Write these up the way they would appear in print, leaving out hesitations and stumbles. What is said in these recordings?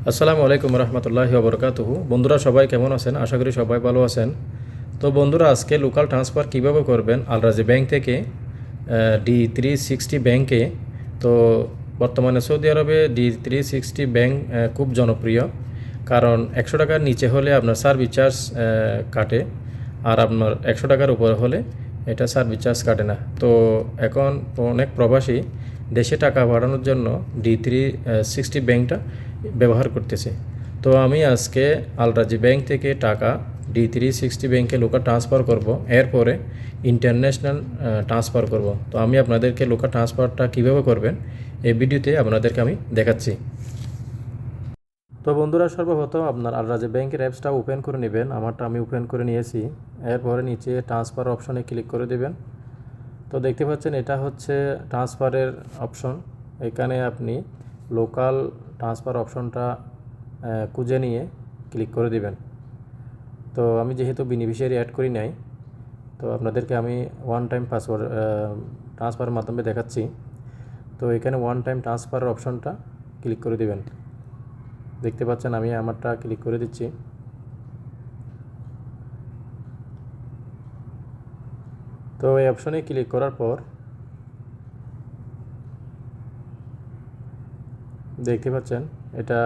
আসসালামু আলাইকুম রহমতুল্লাহি ওবরকাতুহু। বন্ধুরা সবাই কেমন আছেন? আশা করি সবাই ভালো আছেন। তো বন্ধুরা, আজকে লোকাল ট্রান্সফার কিভাবে করবেন আলরাজি ব্যাংক থেকে D360 ব্যাংকে। তো বর্তমানে সৌদি আরবে D360 ব্যাংক খুব জনপ্রিয়, কারণ 100 টাকার নিচে হলে আপনার সার্ভিস চার্জ কাটে, আর আপনার 100 টাকার উপরে হলে এটা সার্ভিস চার্জ কাটে না। তো এখন অনেক প্রবাসী দেশে টাকা পাঠানোর জন্য D360 ব্যাংকটা ব্যবহার করতেছে। তো আমি আজকে আলরাজি ব্যাংক থেকে টাকা D360 ব্যাংকে লোকাল ট্রান্সফার করব, এরপরে ইন্টারন্যাশনাল ট্রান্সফার করব। তো আমি আপনাদেরকে লোকাল ট্রান্সফারটা কীভাবে করবেন এই ভিডিওতে আপনাদেরকে আমি দেখাচ্ছি। তো বন্ধুরা, সর্বপ্রথম আপনার আলরাজি ব্যাংকের অ্যাপসটা ওপেন করে নেবেন। আমারটা আমি ওপেন করে নিয়েছি। এরপরে নিচে ট্রান্সফার অপশনে ক্লিক করে দেবেন। তো দেখতে পাচ্ছেন এটা হচ্ছে ট্রান্সফারের অপশন। এখানে আপনি লোকাল ট্রান্সফার অপশনটা খুঁজে নিয়ে ক্লিক করে দিবেন। তো আমি যেহেতু বেনিফিশিয়ারি অ্যাড করি নাই, তো আপনাদেরকে আমি ওয়ান টাইম পাসওয়ার্ড ট্রান্সফারের মাধ্যমে দেখাচ্ছি। তো এখানে ওয়ান টাইম ট্রান্সফার অপশনটা ক্লিক করে দিবেন। দেখতে পাচ্ছেন আমি আমারটা ক্লিক করে দিচ্ছি। তো এই অপশনে ক্লিক করার পর দেখতে পাচ্ছেন এটা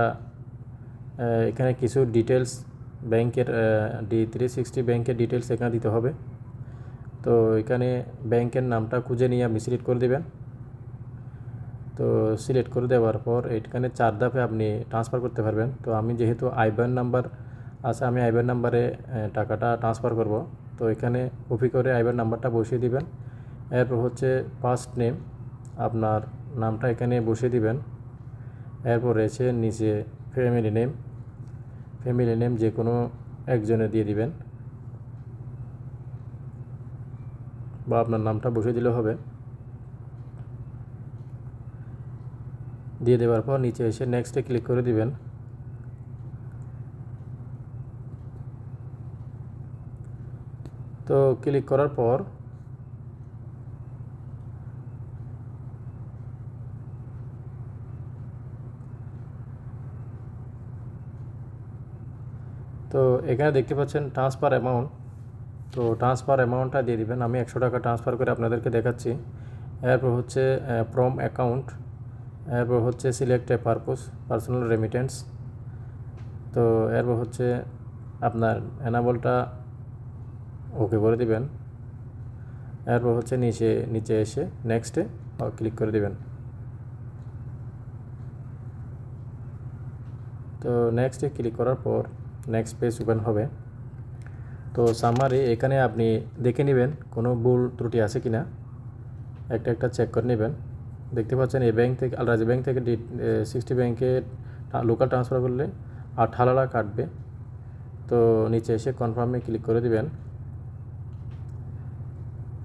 এখানে কিছু ডিটেলস ব্যাংকের D360 ব্যাংকের ডিটেলস এখানে দিতে হবে। তো এখানে ব্যাংকের নামটা খুঁজে নিয়ে আপনি সিলেক্ট করে দেবেন। তো সিলেক্ট করে দেওয়ার পর এখানে 4 ধাপে আপনি ট্রান্সফার করতে পারবেন। তো আমি যেহেতু আইবান নাম্বার আছে, আমি আইবান নাম্বারে টাকাটা ট্রান্সফার করব। তো এখানে কপি করে আইবান নাম্বারটা বসিয়ে দিবেন। এরপর হচ্ছে ফার্স্ট নেম, আপনার নামটা এখানে বসিয়ে দিবেন। এরপর রয়েছে নিচে ফ্যামিলি নেম যে কোনো একজনে দিয়ে দিবেন, বা আপনার নামটা বসিয়ে দিলেও হবে। দিয়ে দেওয়ার পর নিচে এসে নেক্সটে ক্লিক করে দিবেন। তো ক্লিক করার পর তো এখানে দেখতে পাচ্ছেন ট্রান্সফার অ্যামাউন্ট। তো ট্রান্সফার অ্যামাউন্টটা দিয়ে দিবেন। আমি 100 টাকা ট্রান্সফার করে আপনাদেরকে দেখাচ্ছি। এরপর হচ্ছে ফ্রম অ্যাকাউন্ট, এরপর হচ্ছে সিলেক্ট এ পারপোজ, পার্সোনাল রেমিটেন্স। তো এরপর হচ্ছে আপনার এনাবলটা ওকে করে দিবেন। এরপর হচ্ছে নিচে এসে নেক্সটে ক্লিক করে দিবেন। তো নেক্সটে ক্লিক করার পর নেক্সট পেজ ওপেন হবে। তো সামারি এখানে আপনি দেখে নেবেন কোনো ভুল ত্রুটি আছে কি না, একটা চেক করে নেবেন। দেখতে পাচ্ছেন এই ব্যাংক থেকে আলরাজি ব্যাংক থেকে D60 ব্যাংকে লোকাল ট্রান্সফার করলে 18 কাটবে। তো নিচে এসে কনফার্মে ক্লিক করে দিবেন।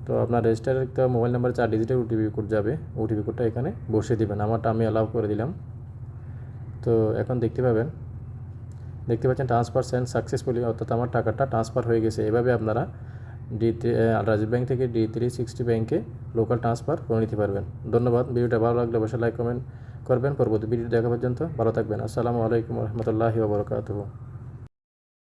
তো আপনার রেজিস্টারের মোবাইল নাম্বার 4 ডিজিটের ওটিপি কোড যাবে, ওটিপি কোডটা এখানে বসিয়ে দিবেন। আমারটা আমি অ্যালাউ করে দিলাম। তো এখন দেখতে পাচ্ছেন ট্রান্সফার সেন্ড সাকসেসফুলি, অর্থাৎ আমার টাকাটা ট্রান্সফার হয়ে গেছে। এভাবে আপনারা আলরাজি ব্যাংক থেকে D360 ব্যাংকে লোকাল ট্রান্সফার করে নিতে পারবেন। ধন্যবাদ। ভিডিওটা ভালো লাগলে অবশ্যই লাইক কমেন্ট করবেন। পরবর্তী ভিডিও দেখা পর্যন্ত ভালো থাকবেন। আসসালামু আলাইকুম রহমতুল্লাহি ওবরকাতুহু।